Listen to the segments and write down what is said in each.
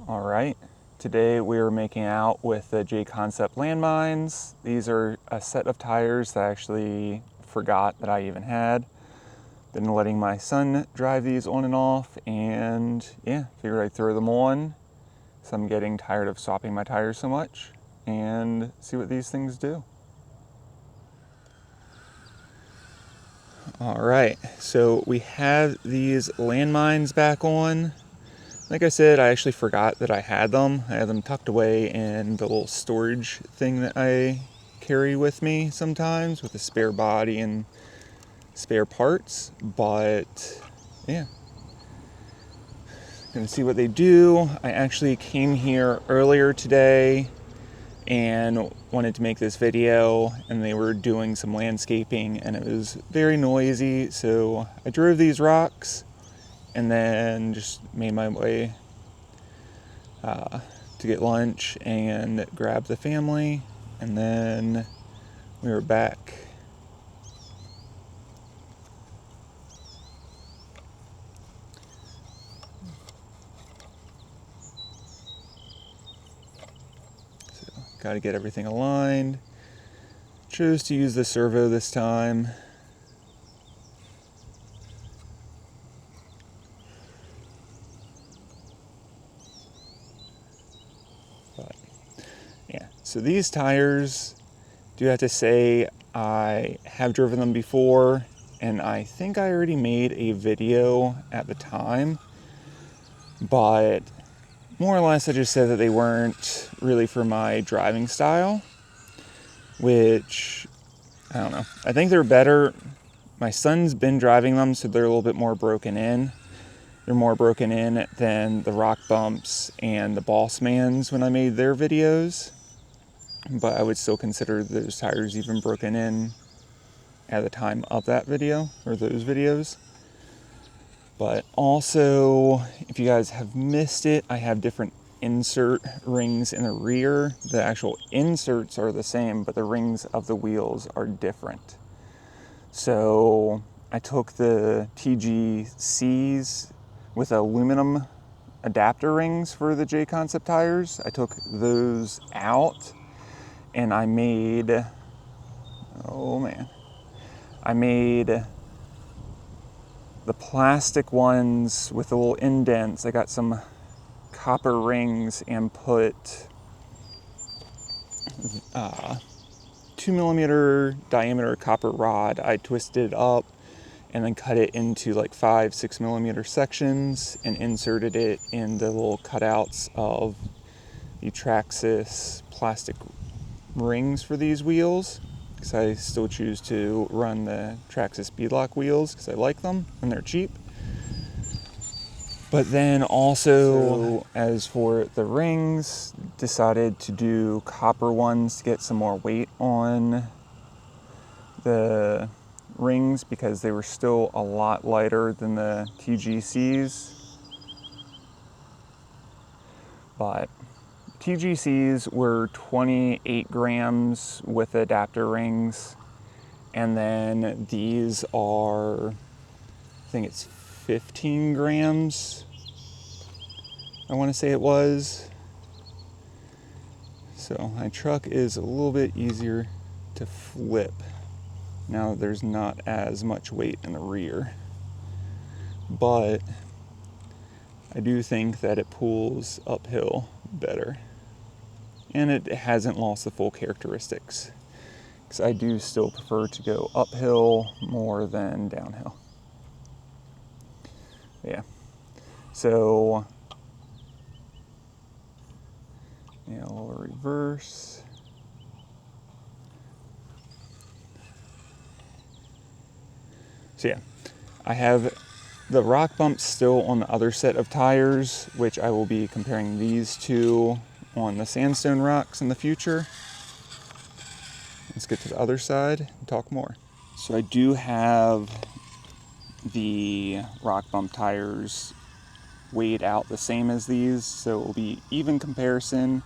All right, today we are making out with the Jconcept Landmines. These are a set of tires that I actually forgot that I even had. Been letting my son drive these on and off, and yeah, figured I'd throw them on. So I'm getting tired of swapping my tires so much, and see what these things do. All right, so we have these Landmines back on. Like I said, I actually forgot that I had them. I had them tucked away in the little storage thing that I carry with me sometimes, with a spare body and spare parts. But yeah, gonna see what they do. I actually came here earlier today and wanted to make this video, and they were doing some landscaping and it was very noisy, so I drove these rocks and then just made my way to get lunch and grab the family, and then we were back. So got to get everything aligned. Chose to use the servo this time. But yeah, so these tires, do have to say, I have driven them before, and I think I already made a video at the time, but more or less I just said that they weren't really for my driving style, which, I don't know. I think they're better. My son's been driving them, so they're a little bit more broken in. They're more broken in than the Rock Bumps and the Bossmans when I made their videos. But I would still consider those tires even broken in at the time of that video, or those videos. But also, if you guys have missed it, I have different insert rings in the rear. The actual inserts are the same, but the rings of the wheels are different. So I took the TGCs with aluminum adapter rings for the Jconcept tires. I took those out and I made, I made the plastic ones with the little indents. I got some copper rings and put 2mm diameter copper rod. I twisted it up and then cut it into like 5-6mm sections and inserted it in the little cutouts of the Traxxas plastic rings for these wheels, because I still choose to run the Traxxas beadlock wheels because I like them and they're cheap. But then also, as for the rings, decided to do copper ones to get some more weight on the rings because they were still a lot lighter than the TGCs. But TGCs were 28 grams with adapter rings, and then these are, I think it's 15 grams, I want to say it was. So my truck is a little bit easier to flip now that there's not as much weight in the rear. But I do think that it pulls uphill better. And it hasn't lost the full characteristics, because I do still prefer to go uphill more than downhill. Yeah. So, yeah, a little reverse. So yeah, I have the Rock Bumps still on the other set of tires, which I will be comparing these to on the sandstone rocks in the future. Let's get to the other side and talk more. So I do have the Rock Bump tires weighed out the same as these, so it will be even comparison.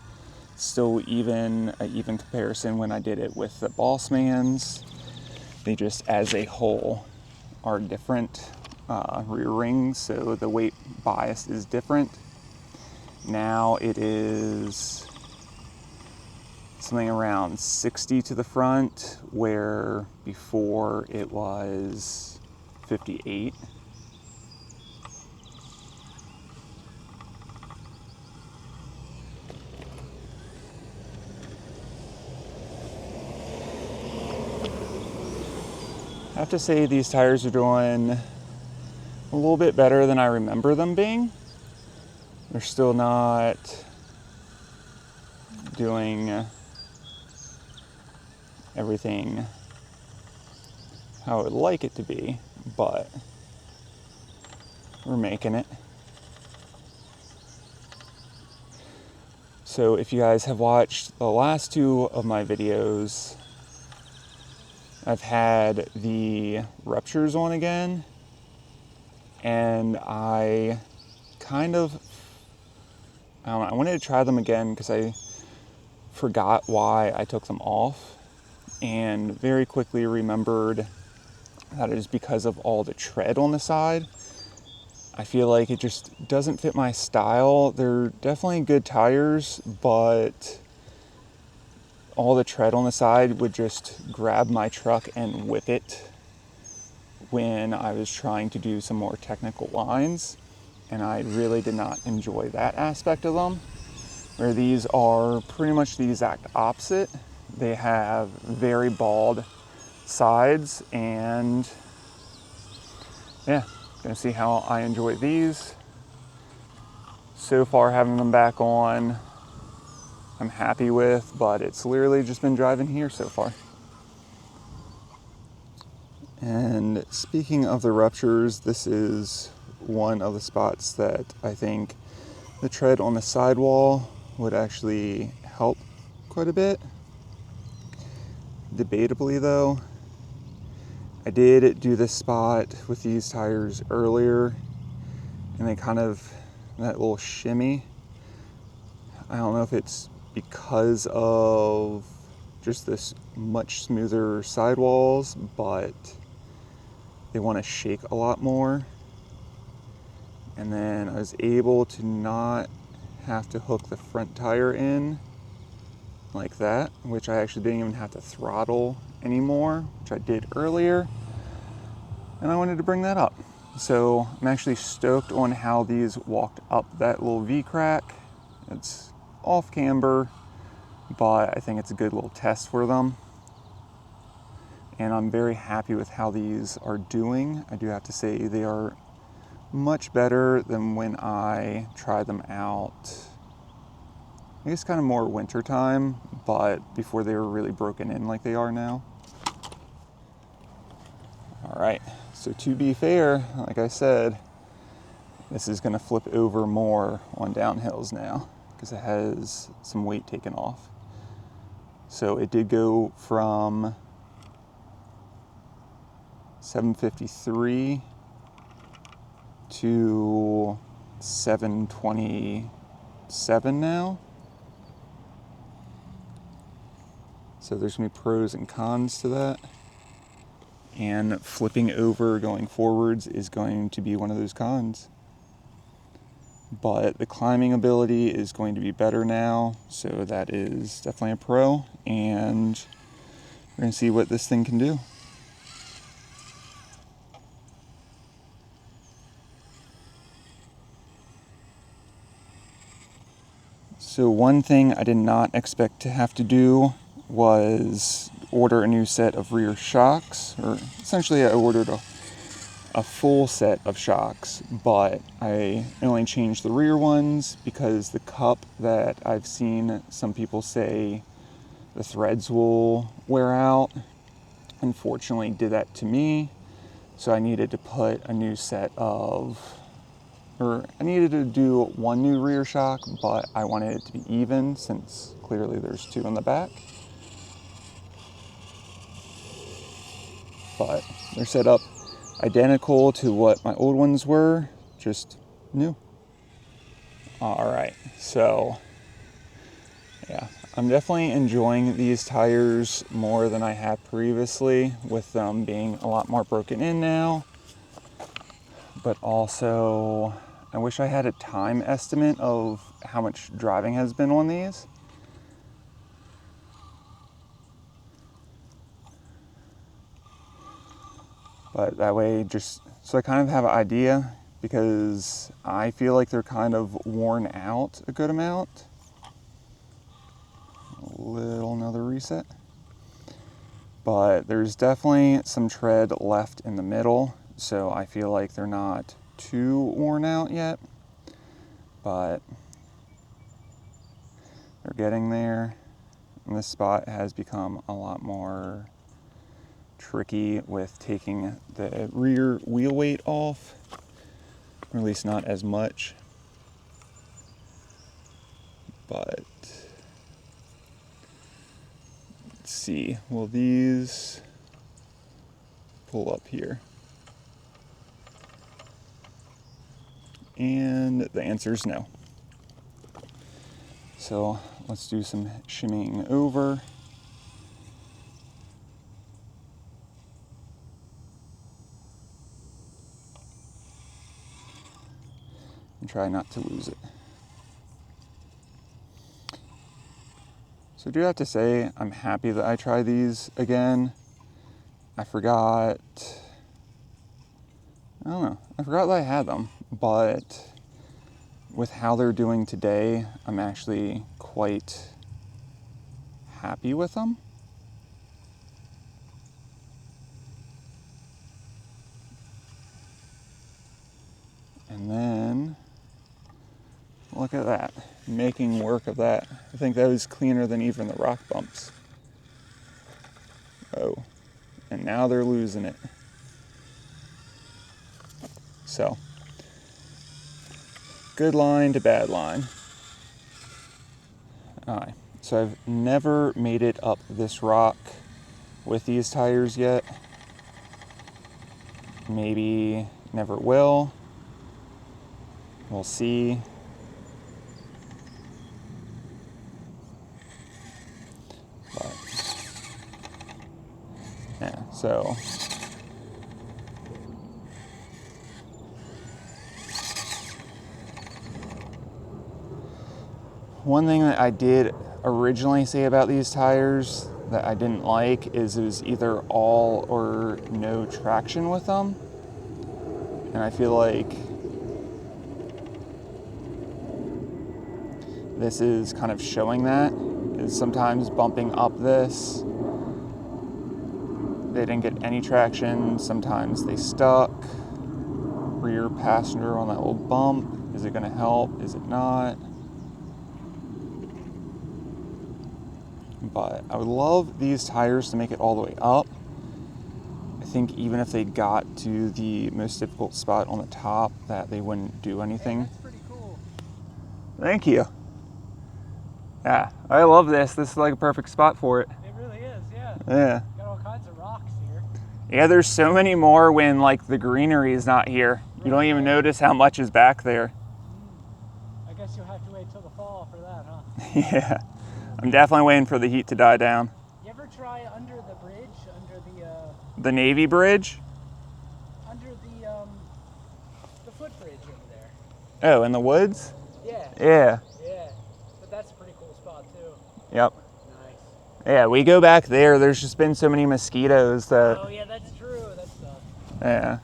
Still an even comparison when I did it with the Bossmans. They just as a whole are different rear rings, so the weight bias is different. Now it is something around 60 to the front, where before it was 58. I have to say these tires are doing a little bit better than I remember them being. They're still not doing everything how I would like it to be, but we're making it. So if you guys have watched the last two of my videos, I've had the ruptures on again, and I don't know, I wanted to try them again because I forgot why I took them off, and very quickly remembered that it is because of all the tread on the side. I feel like it just doesn't fit my style. They're definitely good tires, but all the tread on the side would just grab my truck and whip it when I was trying to do some more technical lines, and I really did not enjoy that aspect of them. Where these are pretty much the exact opposite. They have very bald sides, and yeah, gonna see how I enjoy these. So far, having them back on, I'm happy with, but it's literally just been driving here so far. And speaking of the ruptures, this is one of the spots that I think the tread on the sidewall would actually help quite a bit. Debatably though, I did do this spot with these tires earlier, and they kind of, that little shimmy, I don't know if it's because of just this much smoother sidewalls, but they want to shake a lot more. And then I was able to not have to hook the front tire in like that, which I actually didn't even have to throttle anymore, which I did earlier, and I wanted to bring that up. So I'm actually stoked on how these walked up that little V-crack. It's off camber, but I think it's a good little test for them, and I'm very happy with how these are doing. I do have to say they are much better than when I tried them out, I guess kind of more winter time, but before they were really broken in like they are now. All right, so to be fair, like I said, this is gonna flip over more on downhills now because it has some weight taken off. So it did go from 753 to 727 now. So there's gonna be pros and cons to that. And flipping over going forwards is going to be one of those cons. But the climbing ability is going to be better now, so that is definitely a pro, and we're gonna see what this thing can do. So one thing I did not expect to have to do was order a new set of rear shocks, or essentially I ordered a full set of shocks, but I only changed the rear ones because the cup that I've seen some people say the threads will wear out, unfortunately did that to me. So I needed to put a new set of, or I needed to do one new rear shock, but I wanted it to be even since clearly there's two in the back. But they're set up identical to what my old ones were, just new. All right, so yeah, I'm definitely enjoying these tires more than I have previously, with them being a lot more broken in now. But also, I wish I had a time estimate of how much driving has been on these. But that way, just so I kind of have an idea, because I feel like they're kind of worn out a good amount. Another reset. But there's definitely some tread left in the middle, so I feel like they're not too worn out yet, but they're getting there. And this spot has become a lot more tricky with taking the rear wheel weight off, or at least not as much. But let's see, will these pull up here? And the answer is no. So let's do some shimmying over. And try not to lose it. So I do have to say, I'm happy that I tried these again. I forgot that I had them, but with how they're doing today, I'm actually quite happy with them. And then, look at that, making work of that. I think that was cleaner than even the rock bumps. Oh, and now they're losing it. So, good line to bad line. Alright, so I've never made it up this rock with these tires yet. Maybe never will. We'll see. But, yeah, so one thing that I did originally say about these tires that I didn't like is it was either all or no traction with them. And I feel like this is kind of showing that. Is sometimes bumping up this, they didn't get any traction. Sometimes they stuck. Rear passenger on that little bump. Is it going to help? Is it not? But I would love these tires to make it all the way up. I think even if they got to the most difficult spot on the top, that they wouldn't do anything. Hey, that's pretty cool. Thank you. Yeah, I love this. This is like a perfect spot for it. It really is, yeah. Yeah. Got all kinds of rocks here. Yeah, there's so many more when like the greenery is not here. You don't even notice how much is back there. I guess you'll have to wait till the fall for that, huh? Yeah. I'm definitely waiting for the heat to die down. You ever try under the bridge, The Navy Bridge? under the footbridge over there? Oh, in the woods? Yeah. Yeah. Yeah. But that's a pretty cool spot too. Yep. Nice. Yeah, we go back there. There's just been so many mosquitoes that. Oh yeah, that's true. That's Yeah.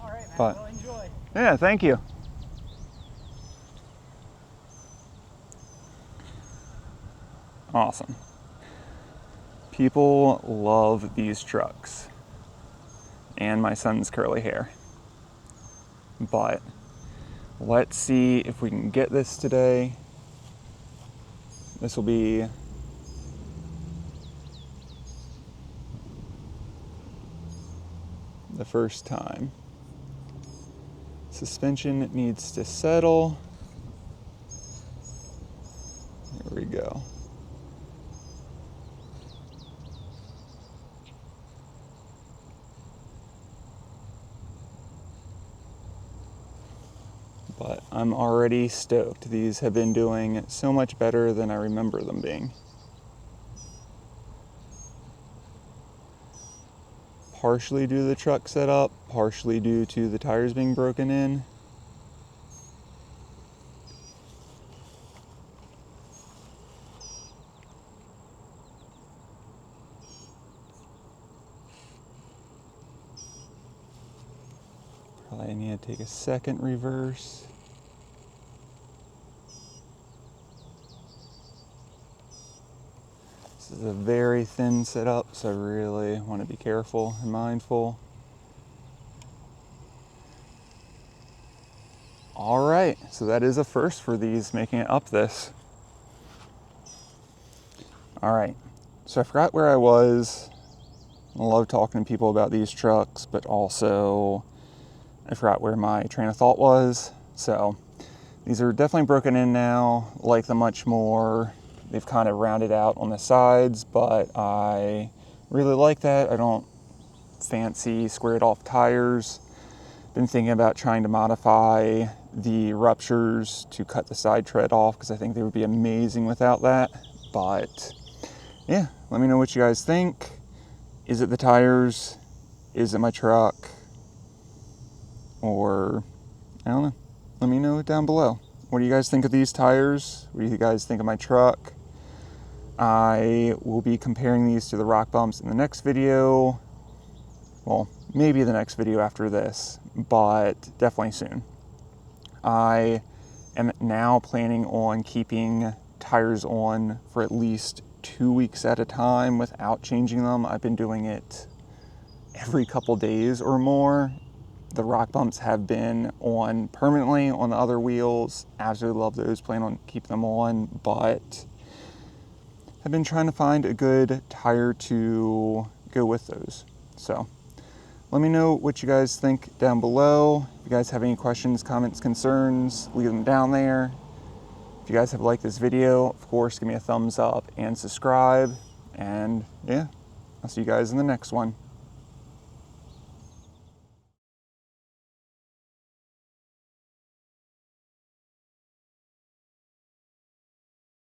all right, man. But, well, enjoy. yeah, thank you. Awesome. People love these trucks. And my son's curly hair. But let's see if we can get this today. This will be the first time. Suspension needs to settle. Here we go. But I'm already stoked. These have been doing so much better than I remember them being. Partially due to the truck setup, partially due to the tires being broken in. Probably need to take a second reverse. This is a very thin setup, so I really want to be careful and mindful. All right, so that is a first for these, making it up this. All right, so I forgot where I was. I love talking to people about these trucks, but also I forgot where my train of thought was. So these are definitely broken in now, like them much more. They've kind of rounded out on the sides, but I really like that. I don't fancy squared off tires. Been thinking about trying to modify the ruptures to cut the side tread off because I think they would be amazing without that. But yeah, let me know what you guys think. Is it the tires? Is it my truck? Or I don't know. Let me know down below. What do you guys think of these tires? What do you guys think of my truck? I will be comparing these to the rock bumps in the next video. Well, maybe the next video after this, but definitely soon. I am now planning on keeping tires on for at least 2 weeks at a time without changing them. I've been doing it every couple days or more. The rock bumps have been on permanently on the other wheels. Absolutely love those, plan on keeping them on, but I've been trying to find a good tire to go with those. So let me know what you guys think down below. If you guys have any questions, comments, concerns, leave them down there. If you guys have liked this video, of course, give me a thumbs up and subscribe. And yeah, I'll see you guys in the next one.